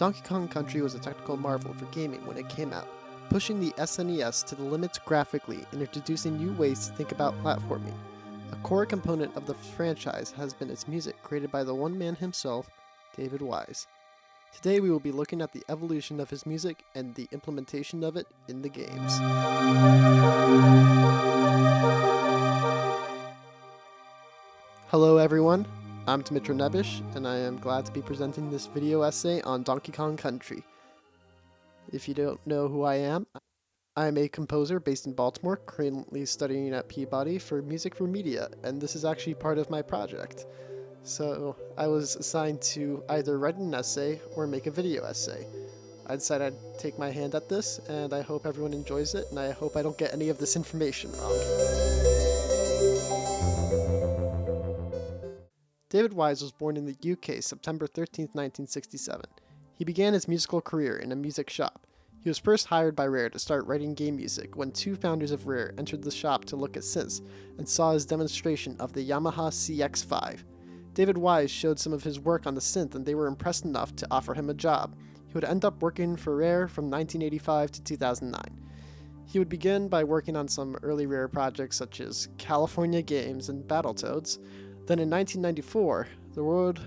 Donkey Kong Country was a technical marvel for gaming when it came out, pushing the SNES to the limits graphically and introducing new ways to think about platforming. A core component of the franchise has been its music, created by the one man himself, David Wise. Today we will be looking at the evolution of his music and the implementation of it in the games. Hello everyone, I'm Dmitry Nebish, and I am glad to be presenting this video essay on Donkey Kong Country. If you don't know who I am a composer based in Baltimore, currently studying at Peabody for Music for Media, and this is actually part of my project. So I was assigned to either write an essay or make a video essay. I decided I'd take my hand at this, and I hope everyone enjoys it, and I hope I don't get any of this information wrong. David Wise was born in the UK September 13, 1967. He began his musical career in a music shop. He was first hired by Rare to start writing game music when two founders of Rare entered the shop to look at synths and saw his demonstration of the Yamaha CX-5. David Wise showed some of his work on the synth and they were impressed enough to offer him a job. He would end up working for Rare from 1985 to 2009. He would begin by working on some early Rare projects such as California Games and Battletoads. Then in 1994, the world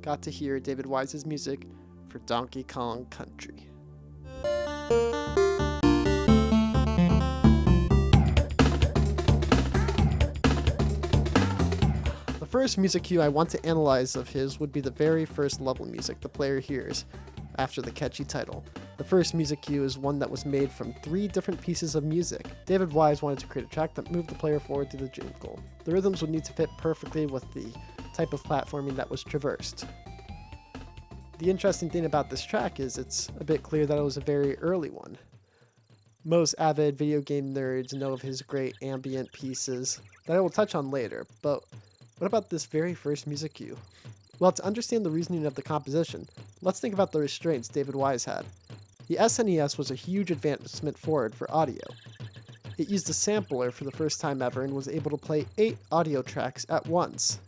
got to hear David Wise's music for Donkey Kong Country. The first music cue I want to analyze of his would be the very first level music the player hears after the catchy title. The first music cue is one that was made from 3 different pieces of music. David Wise wanted to create a track that moved the player forward to the jingle. The rhythms would need to fit perfectly with the type of platforming that was traversed. The interesting thing about this track is it's a bit clear that it was a very early one. Most avid video game nerds know of his great ambient pieces that I will touch on later, but what about this very first music cue? Well, to understand the reasoning of the composition, let's think about the restraints David Wise had. The SNES was a huge advancement forward for audio. It used a sampler for the first time ever and was able to play 8 audio tracks at once.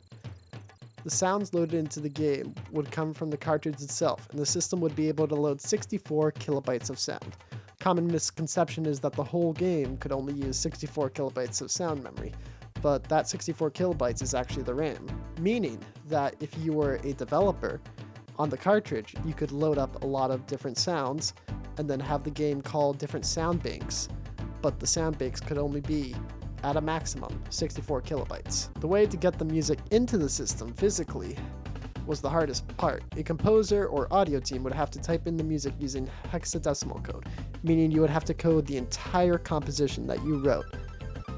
The sounds loaded into the game would come from the cartridge itself, and the system would be able to load 64 kilobytes of sound. Common misconception is that the whole game could only use 64 kilobytes of sound memory, but that 64 kilobytes is actually the RAM, meaning that if you were a developer on the cartridge, you could load up a lot of different sounds and then have the game call different sound banks, but the sound banks could only be at a maximum 64 kilobytes. The way to get the music into the system physically was the hardest part. A composer or audio team would have to type in the music using hexadecimal code, meaning you would have to code the entire composition that you wrote.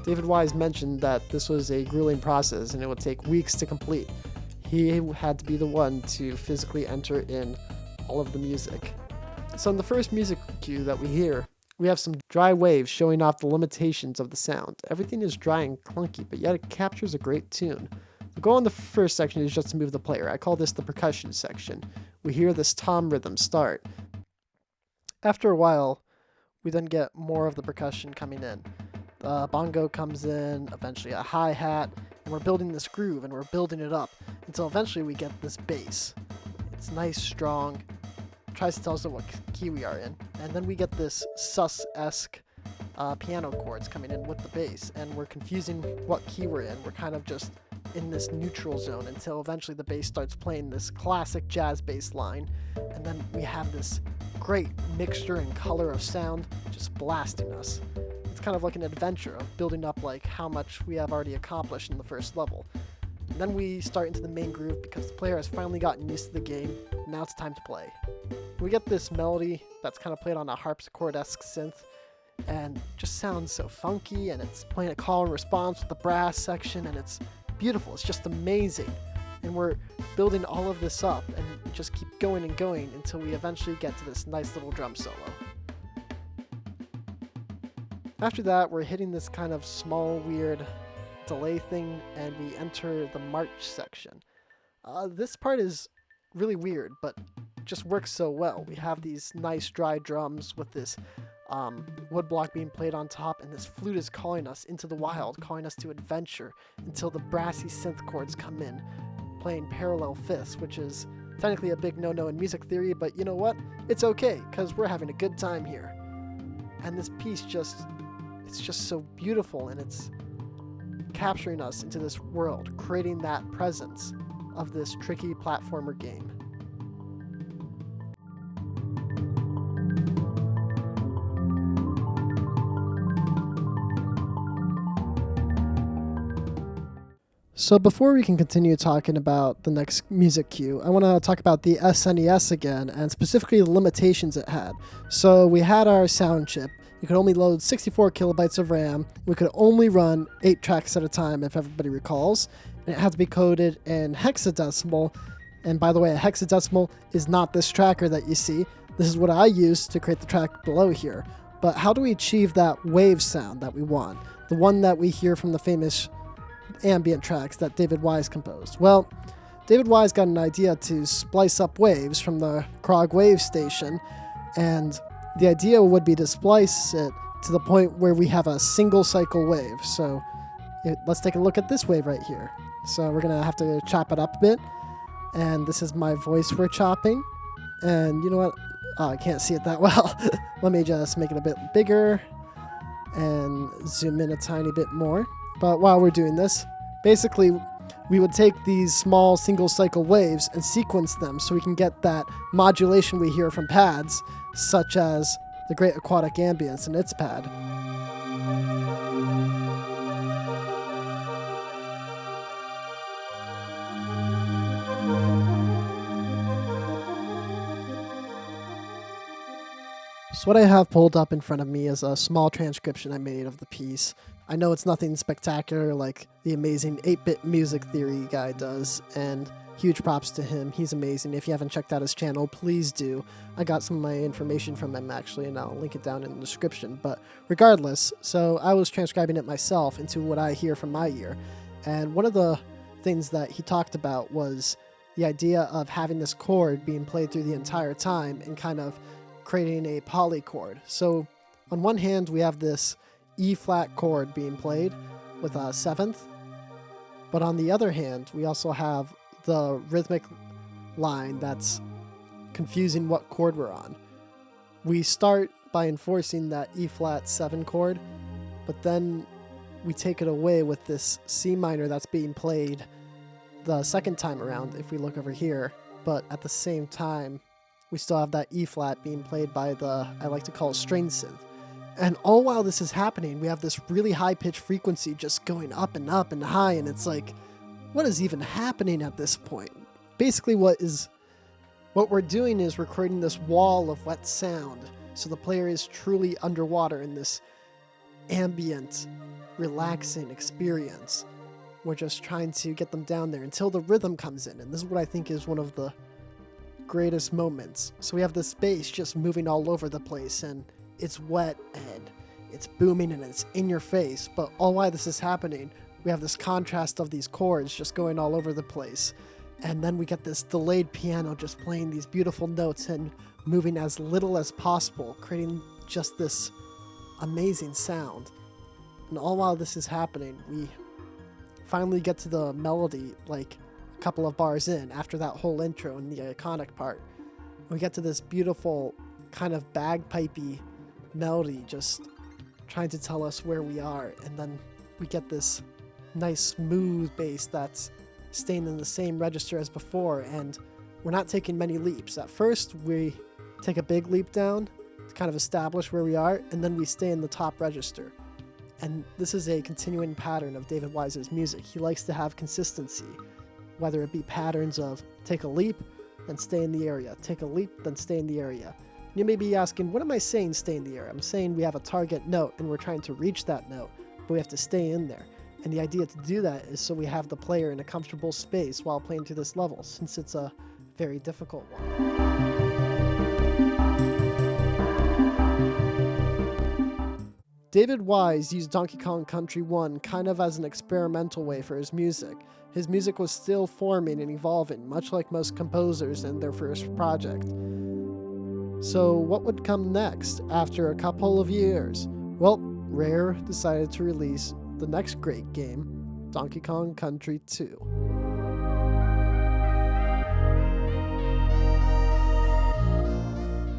David Wise mentioned that this was a grueling process and it would take weeks to complete. He had to be the one to physically enter in all of the music. So in the first music cue that we hear, we have some dry waves showing off the limitations of the sound. Everything is dry and clunky, but yet it captures a great tune. The goal in the first section is just to move the player. I call this the percussion section. We hear this tom rhythm start. After a while, we then get more of the percussion coming in. The bongo comes in, eventually a hi-hat, and we're building this groove and we're building it up until eventually we get this bass. It's nice, strong, tries to tell us what key we are in, and then we get this sus-esque piano chords coming in with the bass, and we're confusing what key we're in. We're kind of just in this neutral zone until eventually the bass starts playing this classic jazz bass line, and then we have this great mixture and color of sound just blasting us. It's kind of like an adventure of building up like how much we have already accomplished in the first level. And then we start into the main groove because the player has finally gotten used to the game. Now it's time to play. We get this melody that's kind of played on a harpsichord-esque synth and just sounds so funky, and it's playing a call and response with the brass section, and it's beautiful. It's just amazing. And we're building all of this up and just keep going and going until we eventually get to this nice little drum solo. After that, we're hitting this kind of small, weird delay thing, and we enter the march section. This part is really weird, but just works so well. We have these nice dry drums with this woodblock being played on top, and this flute is calling us into the wild, calling us to adventure until the brassy synth chords come in, playing parallel fifths, which is Technically a big no-no in music theory, but you know what? It's okay, because we're having a good time here. And this piece it's just so beautiful, and it's capturing us into this world, creating that presence of this tricky platformer game. So before we can continue talking about the next music cue, I want to talk about the SNES again, and specifically the limitations it had. So we had our sound chip. You could only load 64 kilobytes of RAM. We could only run 8 tracks at a time, if everybody recalls. And it had to be coded in hexadecimal. And by the way, a hexadecimal is not this tracker that you see. This is what I used to create the track below here. But how do we achieve that wave sound that we want? The one that we hear from the famous ambient tracks that David Wise composed. Well, David Wise got an idea to splice up waves from the Krog wave station, and the idea would be to splice it to the point where we have a single cycle wave. So let's take a look at this wave right here. So we're gonna have to chop it up a bit, and this is my voice we're chopping. And you know what? Oh, I can't see it that well. Let me just make it a bit bigger and zoom in a tiny bit more. But while we're doing this, basically we would take these small single cycle waves and sequence them so we can get that modulation we hear from pads, such as the Great Aquatic Ambience and its pad. So what I have pulled up in front of me is a small transcription I made of the piece. I know it's nothing spectacular like the amazing 8-bit music theory guy does, and huge props to him. He's amazing. If you haven't checked out his channel, please do. I got some of my information from him actually, and I'll link it down in the description. But regardless, so I was transcribing it myself into what I hear from my ear. And one of the things that he talked about was the idea of having this chord being played through the entire time and kind of creating a polychord. So on one hand, we have this E-flat chord being played with a 7th, but on the other hand, we also have the rhythmic line that's confusing what chord we're on. We start by enforcing that E-flat 7 chord, but then we take it away with this C minor that's being played the second time around if we look over here, but at the same time, we still have that E-flat being played by the, I like to call it string synth. And all while this is happening, we have this really high-pitched frequency just going up and high, and it's like, what is even happening at this point? Basically what we're doing is we're creating this wall of wet sound, so the player is truly underwater in this ambient, relaxing experience. We're just trying to get them down there until the rhythm comes in, and this is what I think is one of the greatest moments. So we have this bass just moving all over the place, and it's wet and it's booming and it's in your face, but all while this is happening, we have this contrast of these chords just going all over the place. And then we get this delayed piano just playing these beautiful notes and moving as little as possible, creating just this amazing sound. And all while this is happening, we finally get to the melody like a couple of bars in after that whole intro and the iconic part. We get to this beautiful kind of bagpipey melody just trying to tell us where we are, and then we get this nice smooth bass that's staying in the same register as before, and we're not taking many leaps. At first we take a big leap down to kind of establish where we are, and then we stay in the top register. And this is a continuing pattern of David Wise's music. He likes to have consistency, whether it be patterns of take a leap, then stay in the area, take a leap, then stay in the area. You may be asking, what am I saying stay in the area? I'm saying we have a target note and we're trying to reach that note, but we have to stay in there. And the idea to do that is so we have the player in a comfortable space while playing through this level, since it's a very difficult one. David Wise used Donkey Kong Country 1 kind of as an experimental way for his music. His music was still forming and evolving, much like most composers in their first project. So what would come next after a couple of years? Well, Rare decided to release the next great game, Donkey Kong Country 2.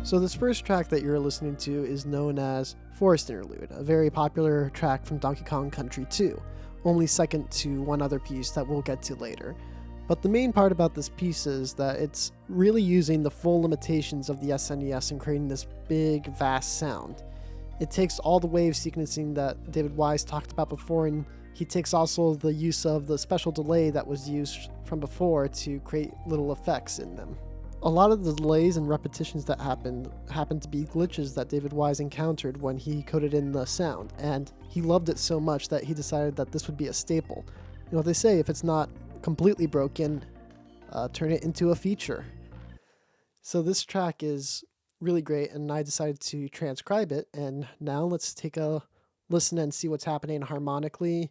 So this first track that you're listening to is known as Forest Interlude, a very popular track from Donkey Kong Country 2, only second to one other piece that we'll get to later. But the main part about this piece is that it's really using the full limitations of the SNES and creating this big, vast sound. It takes all the wave sequencing that David Wise talked about before, and he takes also the use of the special delay that was used from before to create little effects in them. A lot of the delays and repetitions that happened to be glitches that David Wise encountered when he coded in the sound, and he loved it so much that he decided that this would be a staple. You know, they say if it's not completely broken, turn it into a feature. So this track is really great, and I decided to transcribe it, and now let's take a listen and see what's happening harmonically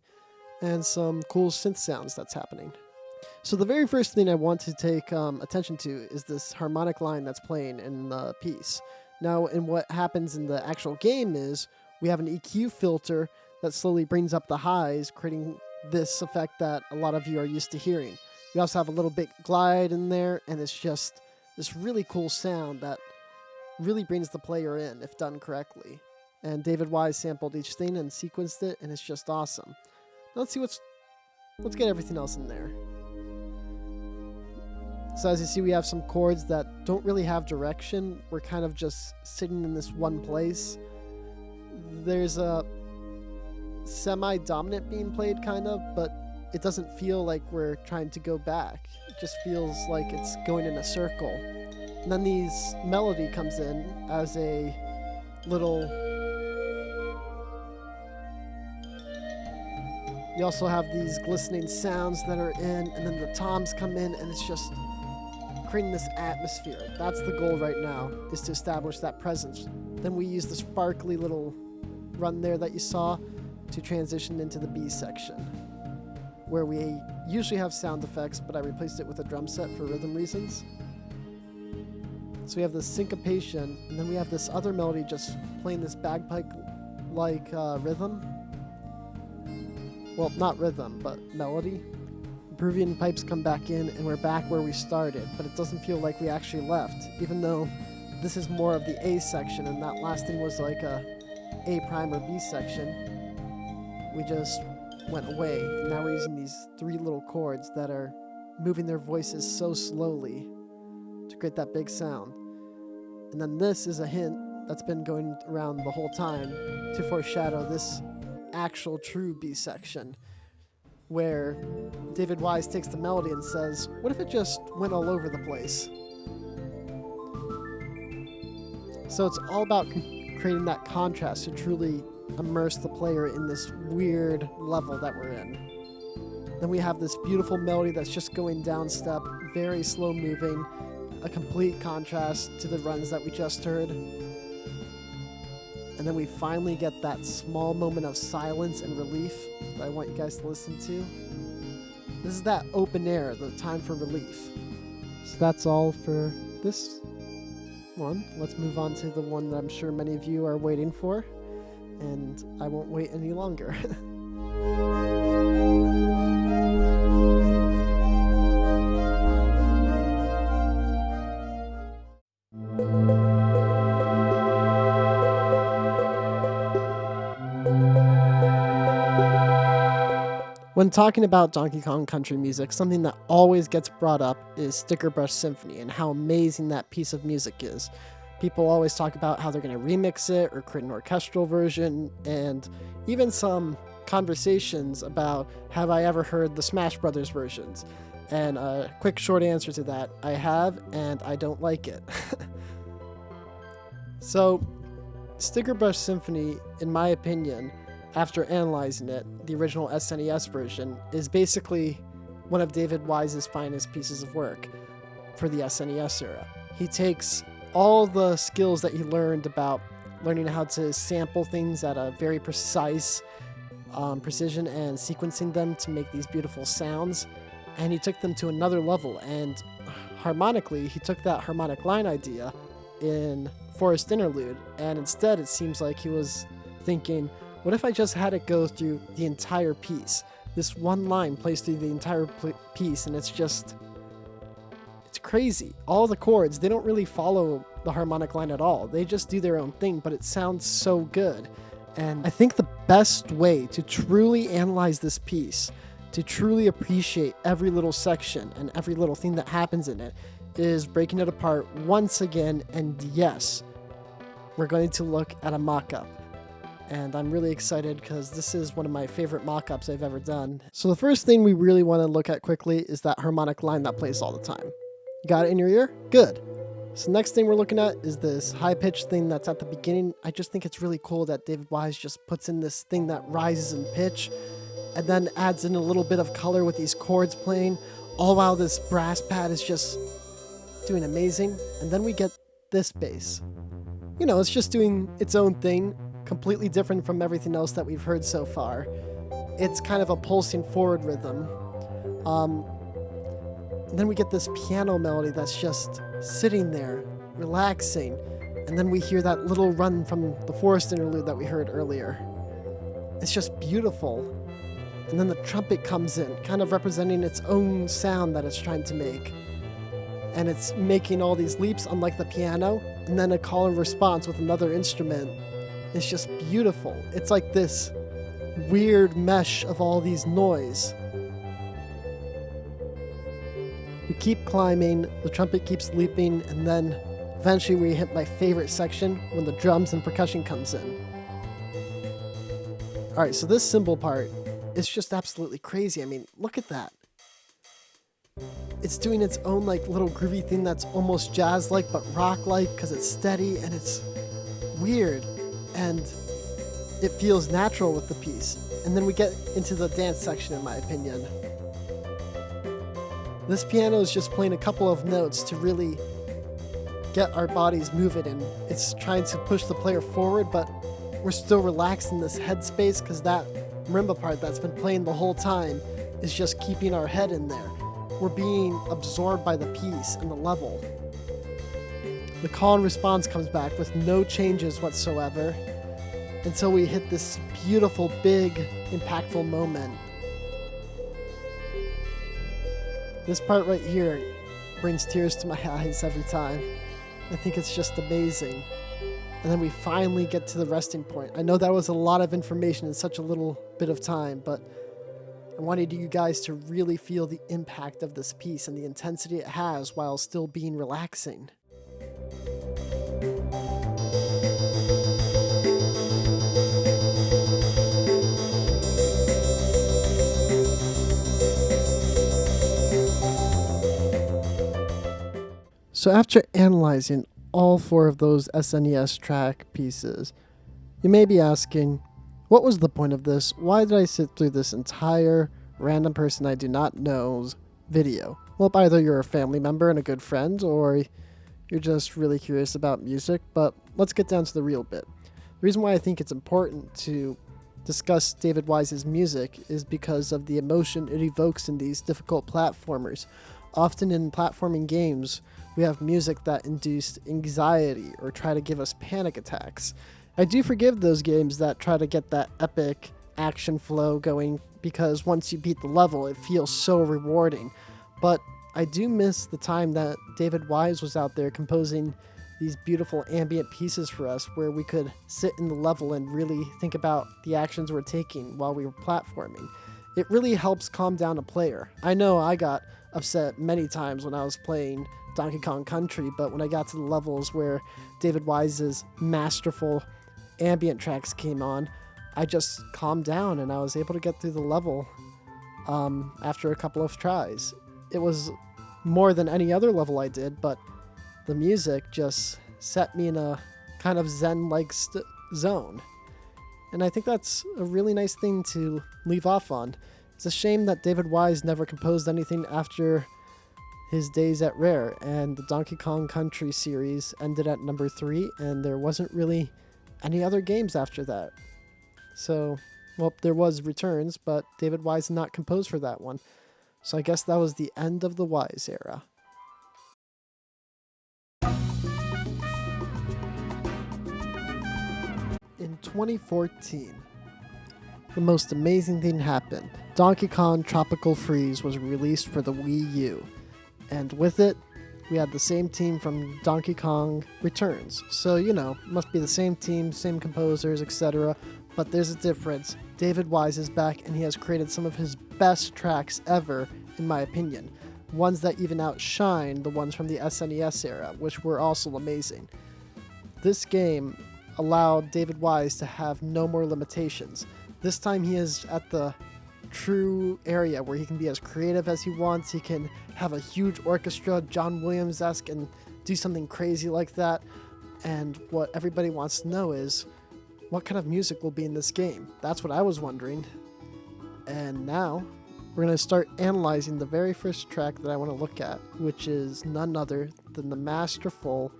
and some cool synth sounds that's happening. So the very first thing I want to take attention to is this harmonic line that's playing in the piece. Now, in what happens in the actual game is we have an EQ filter that slowly brings up the highs, creating this effect that a lot of you are used to hearing. We also have a little bit glide in there, and it's just this really cool sound that really brings the player in if done correctly. And David Wise sampled each thing and sequenced it, and it's just awesome. Now let's get everything else in there. So as you see, we have some chords that don't really have direction. We're kind of just sitting in this one place. There's a semi-dominant being played kind of, but it doesn't feel like we're trying to go back. It just feels like it's going in a circle. And then this melody comes in as a little... You also have these glistening sounds that are in, and then the toms come in, and it's just creating this atmosphere. That's the goal right now, is to establish that presence. Then we use the sparkly little run there that you saw to transition into the B section, where we usually have sound effects, but I replaced it with a drum set for rhythm reasons. So we have this syncopation, and then we have this other melody just playing this bagpipe-like rhythm. Well, not rhythm, but melody. Peruvian pipes come back in, and we're back where we started, but it doesn't feel like we actually left, even though this is more of the A section, and that last thing was like a A prime or B section. We just went away. Now we're using these three little chords that are moving their voices so slowly to create that big sound. And then this is a hint that's been going around the whole time to foreshadow this actual true B section, where David Wise takes the melody and says, what if it just went all over the place? So it's all about creating that contrast to truly immerse the player in this weird level that we're in. Then we have this beautiful melody that's just going down step, very slow moving, a complete contrast to the runs that we just heard. And then we finally get that small moment of silence and relief that I want you guys to listen to. This is that open air, the time for relief. So that's all for this one. Let's move on to the one that I'm sure many of you are waiting for, and I won't wait any longer. When talking about Donkey Kong Country music, something that always gets brought up is Stickerbrush Symphony and how amazing that piece of music is. People always talk about how they're going to remix it or create an orchestral version, and even some conversations about, have I ever heard the Smash Brothers versions? And a quick short answer to that, I have, and I don't like it. So, Stickerbrush Symphony, in my opinion, after analyzing it, the original SNES version is basically one of David Wise's finest pieces of work for the SNES era. He takes all the skills that he learned about learning how to sample things at a very precise precision and sequencing them to make these beautiful sounds, and he took them to another level. And harmonically, he took that harmonic line idea in Forest Interlude, and instead it seems like he was thinking, what if I just had it go through the entire piece? This one line plays through the entire piece, and it's crazy. All the chords, they don't really follow the harmonic line at all. They just do their own thing, but it sounds so good. And I think the best way to truly analyze this piece, to truly appreciate every little section and every little thing that happens in it, is breaking it apart once again. And yes, we're going to look at a mock-up. And I'm really excited because this is one of my favorite mock-ups I've ever done. So the first thing we really want to look at quickly is that harmonic line that plays all the time. You got it in your ear? Good. So next thing we're looking at is this high-pitched thing that's at the beginning. I just think it's really cool that David Wise just puts in this thing that rises in pitch and then adds in a little bit of color with these chords playing, all while this brass pad is just doing amazing. And then we get this bass. You know, it's just doing its own thing, completely different from everything else that we've heard so far. It's kind of a pulsing forward rhythm. Then we get this piano melody that's just sitting there, relaxing. And then we hear that little run from the forest interlude that we heard earlier. It's just beautiful. And then the trumpet comes in, kind of representing its own sound that it's trying to make. And it's making all these leaps, unlike the piano. And then a call and response with another instrument. It's just beautiful. It's like this weird mesh of all these noise. We keep climbing, the trumpet keeps leaping, and then eventually we hit my favorite section when the drums and percussion comes in. Alright, so this cymbal part is just absolutely crazy. I mean, look at that. It's doing its own like little groovy thing that's almost jazz-like but rock-like because it's steady and it's weird. And it feels natural with the piece. And then we get into the dance section, in my opinion. This piano is just playing a couple of notes to really get our bodies moving, and it's trying to push the player forward, but we're still relaxed in this headspace because that marimba part that's been playing the whole time is just keeping our head in there. We're being absorbed by the piece and the level. The call and response comes back with no changes whatsoever until we hit this beautiful, big, impactful moment. This part right here brings tears to my eyes every time. I think it's just amazing. And then we finally get to the resting point. I know that was a lot of information in such a little bit of time, but I wanted you guys to really feel the impact of this piece and the intensity it has while still being relaxing. So after analyzing all 4 of those SNES track pieces, you may be asking, what was the point of this? Why did I sit through this entire random person I do not know's video? Well, either you're a family member and a good friend, or you're just really curious about music, but let's get down to the real bit. The reason why I think it's important to discuss David Wise's music is because of the emotion it evokes in these difficult platformers. Often in platforming games, we have music that induce anxiety or try to give us panic attacks. I do forgive those games that try to get that epic action flow going because once you beat the level, it feels so rewarding. But I do miss the time that David Wise was out there composing these beautiful ambient pieces for us where we could sit in the level and really think about the actions we're taking while we were platforming. It really helps calm down a player. I know I got upset many times when I was playing Donkey Kong Country, but when I got to the levels where David Wise's masterful ambient tracks came on, I just calmed down and I was able to get through the level after a couple of tries. It was more than any other level I did, but the music just set me in a kind of zen-like zone. And I think that's a really nice thing to leave off on. It's a shame that David Wise never composed anything after his days at Rare, and the Donkey Kong Country series ended at number 3, and there wasn't really any other games after that. So, well, there was Returns, but David Wise did not compose for that one. So I guess that was the end of the Wise era. In 2014, the most amazing thing happened. Donkey Kong Tropical Freeze was released for the Wii U, and with it We had the same team from Donkey Kong Returns. So, must be the same team, same composers, etc. But there's a difference. David Wise is back, and he has created some of his best tracks ever, in my opinion. Ones that even outshine the ones from the SNES era, which were also amazing. This game allowed David Wise to have no more limitations. This time he is at the true area where he can be as creative as he wants. He can have a huge orchestra, John Williams-esque, and do something crazy like that. And what everybody wants to know is, what kind of music will be in this game? That's what I was wondering. And now, we're going to start analyzing the very first track that I want to look at, which is none other than the masterful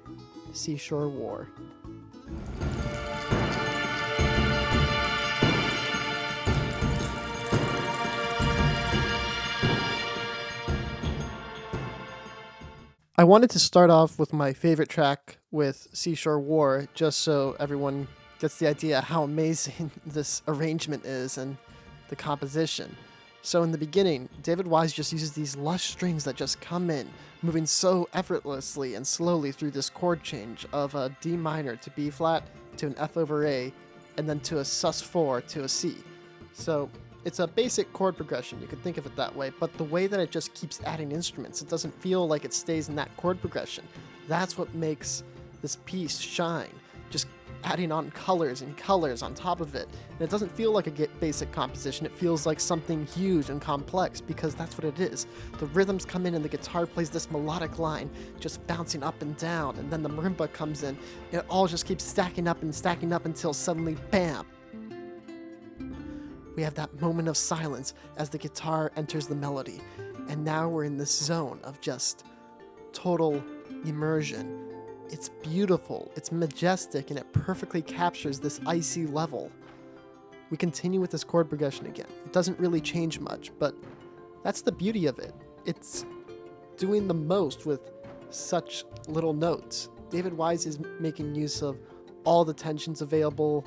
Seashore War. I wanted to start off with my favorite track with Seashore War, just so everyone gets the idea how amazing this arrangement is and the composition. So in the beginning, David Wise just uses these lush strings that just come in, moving so effortlessly and slowly through this chord change of a D minor to B flat to an F over A, and then to a sus4 to a C. So it's a basic chord progression, you could think of it that way, but the way that it just keeps adding instruments, it doesn't feel like it stays in that chord progression. That's what makes this piece shine, just adding on colors and colors on top of it. And it doesn't feel like a basic composition, it feels like something huge and complex, because that's what it is. The rhythms come in and the guitar plays this melodic line, just bouncing up and down, and then the marimba comes in, and it all just keeps stacking up until suddenly, bam! We have that moment of silence as the guitar enters the melody, and now we're in this zone of just total immersion. It's beautiful, it's majestic, and it perfectly captures this icy level. We continue with this chord progression again. It doesn't really change much, but that's the beauty of it. It's doing the most with such little notes. David Wise is making use of all the tensions available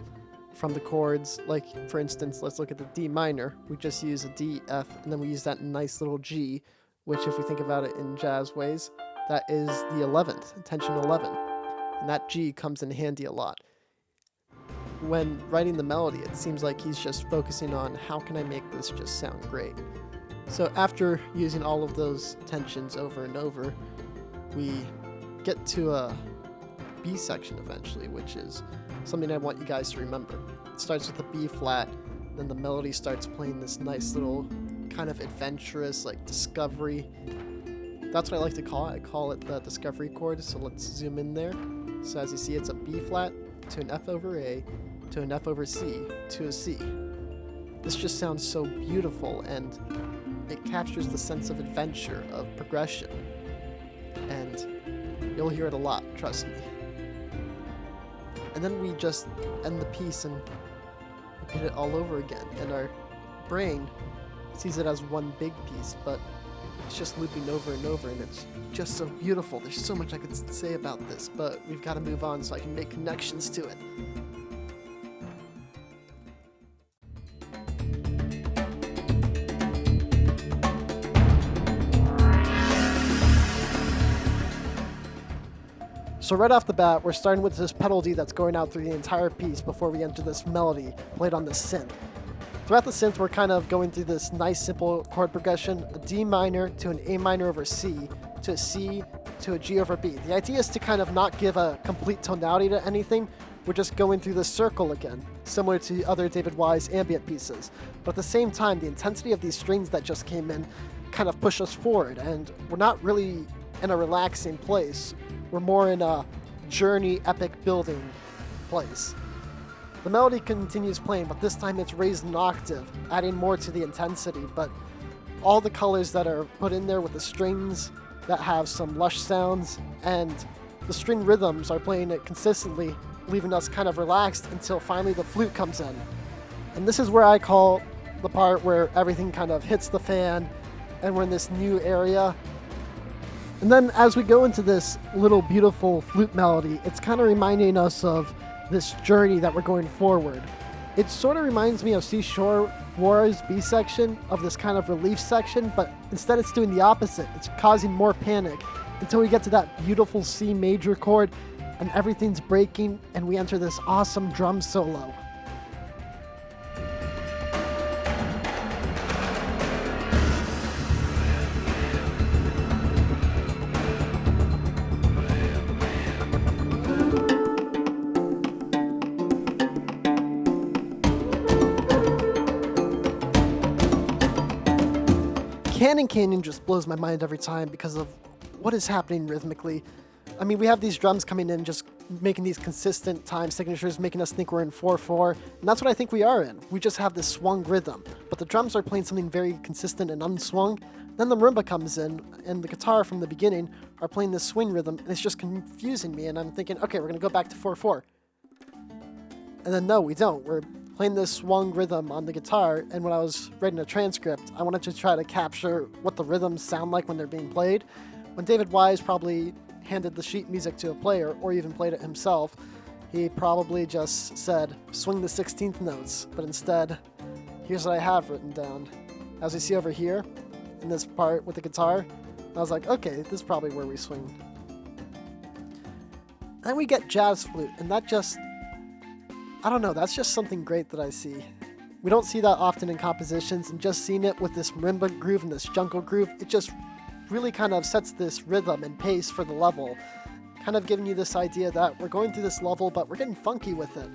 from the chords. Like, for instance, let's look at the D minor. We just use a D, F, and then we use that nice little G, which, if we think about it in jazz ways, that is the 11th, tension 11. And that G comes in handy a lot. When writing the melody, it seems like he's just focusing on how can I make this just sound great. So after using all of those tensions over and over, we get to a B section eventually, which is something I want you guys to remember. It starts with a B flat, then the melody starts playing this nice little kind of adventurous, like, discovery. That's what I like to call it. I call it the discovery chord, so let's zoom in there. So as you see, it's a B flat to an F over A to an F over C to a C. This just sounds so beautiful, and it captures the sense of adventure, of progression. And you'll hear it a lot, trust me. And then we just end the piece and repeat it all over again. And our brain sees it as one big piece, but it's just looping over and over, and it's just so beautiful. There's so much I could say about this, but we've got to move on so I can make connections to it. So right off the bat, we're starting with this pedal D that's going out through the entire piece before we enter this melody played on the synth. Throughout the synth, we're kind of going through this nice simple chord progression, a D minor to an A minor over C, to a C, to a G over B. The idea is to kind of not give a complete tonality to anything. We're just going through this circle again, similar to other David Wise ambient pieces. But at the same time, the intensity of these strings that just came in kind of push us forward, and we're not really in a relaxing place. We're more in a journey, epic building place. The melody continues playing, but this time it's raised an octave, adding more to the intensity, but all the colors that are put in there with the strings that have some lush sounds, and the string rhythms are playing it consistently, leaving us kind of relaxed until finally the flute comes in. And this is where I call the part where everything kind of hits the fan, and we're in this new area. And then as we go into this little beautiful flute melody, it's kind of reminding us of this journey that we're going forward. It sort of reminds me of Seashore War's B section, of this kind of relief section, but instead it's doing the opposite. It's causing more panic, until we get to that beautiful C major chord and everything's breaking and we enter this awesome drum solo. Canyon just blows my mind every time because of what is happening rhythmically. I mean, we have these drums coming in, just making these consistent time signatures, making us think we're in 4/4, and that's what I think we are in. We just have this swung rhythm, but the drums are playing something very consistent and unswung. Then the marimba comes in, and the guitar from the beginning are playing this swing rhythm, and it's just confusing me, and I'm thinking, okay, we're gonna go back to 4/4. And then no, we don't. We're playing this swung rhythm on the guitar, and when I was writing a transcript, I wanted to try to capture what the rhythms sound like when they're being played. When David Wise probably handed the sheet music to a player, or even played it himself, he probably just said, swing the 16th notes, but instead, here's what I have written down. As we see over here, in this part with the guitar, I was like, okay, this is probably where we swing. Then we get jazz flute, and that just, I don't know, that's just something great that I see. We don't see that often in compositions, and just seeing it with this marimba groove and this jungle groove, it just really kind of sets this rhythm and pace for the level. Kind of giving you this idea that we're going through this level, but we're getting funky with it.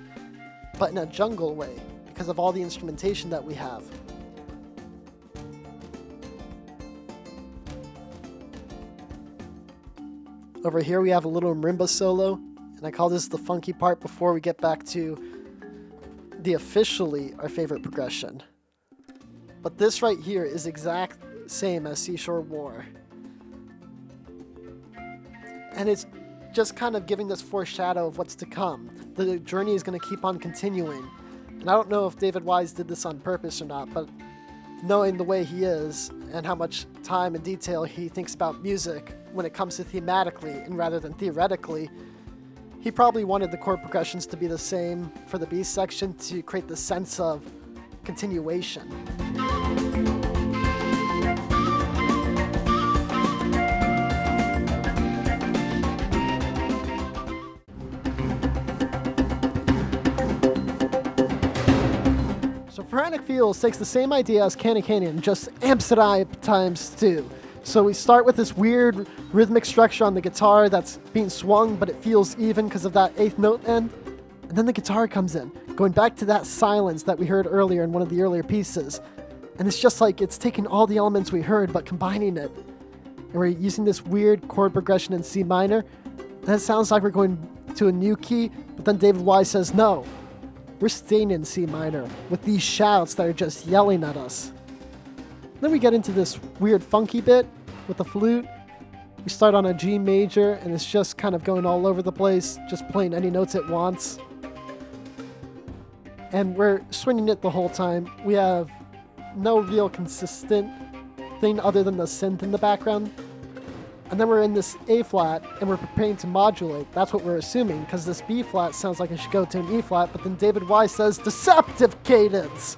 But in a jungle way, because of all the instrumentation that we have. Over here we have a little marimba solo, and I call this the funky part before we get back to the officially our favorite progression. But this right here is exact same as Seashore War. And it's just kind of giving this foreshadow of what's to come. The journey is going to keep on continuing. And I don't know if David Wise did this on purpose or not, but knowing the way he is and how much time and detail he thinks about music when it comes to thematically and rather than theoretically, he probably wanted the chord progressions to be the same for the B section to create the sense of continuation. So Frantic Feels takes the same idea as Canyon, just amps it up times 2. So we start with this weird rhythmic structure on the guitar that's being swung, but it feels even because of that 8th note end. And then the guitar comes in, going back to that silence that we heard earlier in one of the earlier pieces. And it's just like it's taking all the elements we heard, but combining it. And we're using this weird chord progression in C minor. And it sounds like we're going to a new key, but then David Wise says, no, we're staying in C minor with these shouts that are just yelling at us. Then we get into this weird funky bit with the flute. We start on a G major, and it's just kind of going all over the place, just playing any notes it wants. And we're swinging it the whole time. We have no real consistent thing other than the synth in the background. And then we're in this A flat, and we're preparing to modulate. That's what we're assuming, because this B flat sounds like it should go to an E flat, but then David Wise says, deceptive cadence!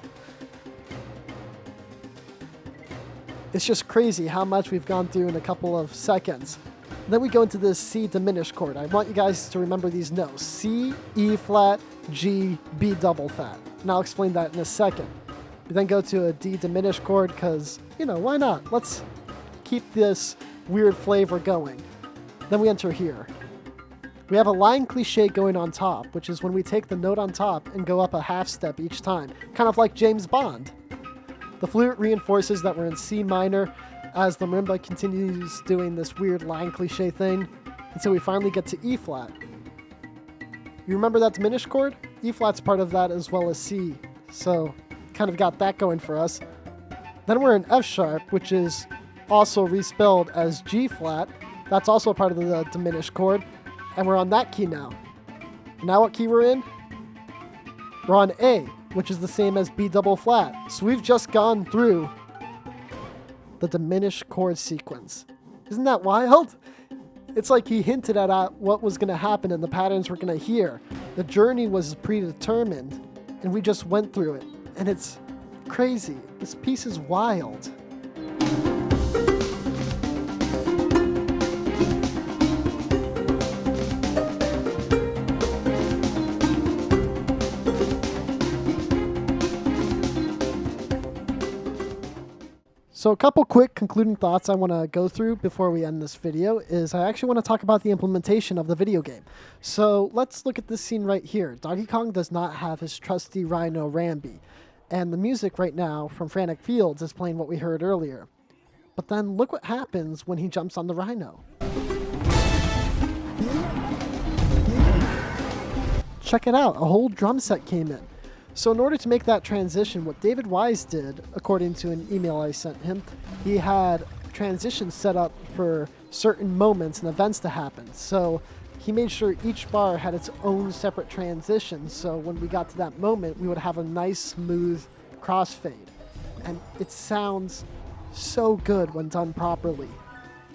It's just crazy how much we've gone through in a couple of seconds. And then we go into this C diminished chord. I want you guys to remember these notes. C, E flat, G, B double flat. And I'll explain that in a second. We then go to a D diminished chord because, why not? Let's keep this weird flavor going. Then we enter here. We have a line cliche going on top, which is when we take the note on top and go up a half step each time, kind of like James Bond. The flute reinforces that we're in C minor as the marimba continues doing this weird line cliche thing until we finally get to E flat. You remember that diminished chord? E flat's part of that as well as C, so kind of got that going for us. Then we're in F sharp, which is also respelled as G flat. That's also part of the diminished chord, and we're on that key now. Now what key we're in? We're on A, which is the same as B double flat. So we've just gone through the diminished chord sequence. Isn't that wild? It's like he hinted at what was going to happen and the patterns we're going to hear. The journey was predetermined, and we just went through it. And it's crazy. This piece is wild. So a couple quick concluding thoughts I want to go through before we end this video is I actually want to talk about the implementation of the video game. So let's look at this scene right here. Donkey Kong does not have his trusty rhino Rambi, and the music right now from Frantic Fields is playing what we heard earlier. But then look what happens when he jumps on the rhino. Check it out, a whole drum set came in. So in order to make that transition, what David Wise did, according to an email I sent him, he had transitions set up for certain moments and events to happen. So he made sure each bar had its own separate transition, so when we got to that moment, we would have a nice, smooth crossfade. And it sounds so good when done properly.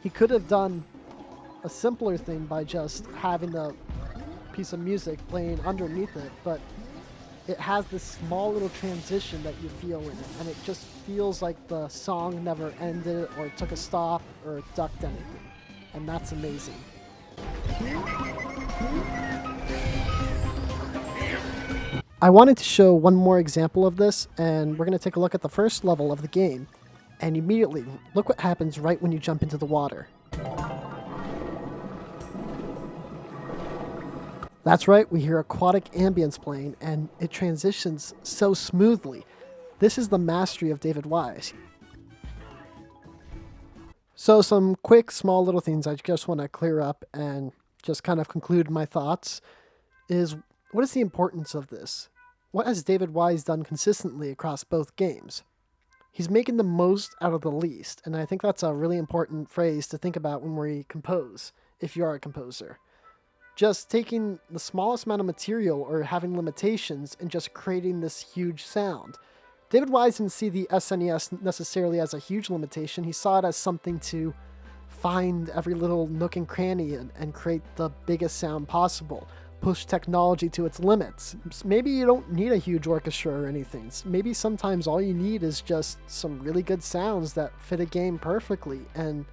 He could have done a simpler thing by just having a piece of music playing underneath it, but it has this small little transition that you feel in it, and it just feels like the song never ended or took a stop or ducked anything. And that's amazing. I wanted to show one more example of this, and we're going to take a look at the first level of the game. And immediately, look what happens right when you jump into the water. That's right, we hear aquatic ambience playing, and it transitions so smoothly. This is the mastery of David Wise. So some quick, small little things I just want to clear up and just kind of conclude my thoughts is, what is the importance of this? What has David Wise done consistently across both games? He's making the most out of the least, and I think that's a really important phrase to think about when we compose, if you are a composer. Just taking the smallest amount of material or having limitations and just creating this huge sound. David Wise didn't see the SNES necessarily as a huge limitation. He saw it as something to find every little nook and cranny and create the biggest sound possible. Push technology to its limits. Maybe you don't need a huge orchestra or anything. Maybe sometimes all you need is just some really good sounds that fit a game perfectly, and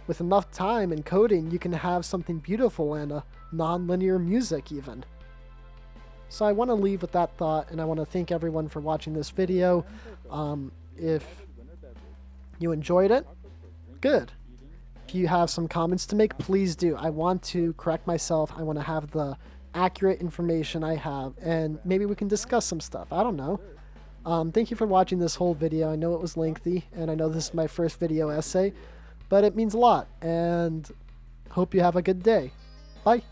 with enough time and coding, you can have something beautiful and a non-linear music even. So I want to leave with that thought, and I want to thank everyone for watching this video. If you enjoyed it, good. If you have some comments to make, please do. I want to correct myself. I want to have the accurate information I have, and maybe we can discuss some stuff. I don't know. Thank you for watching this whole video. I know it was lengthy, and I know this is my first video essay, but it means a lot, and hope you have a good day. Bye.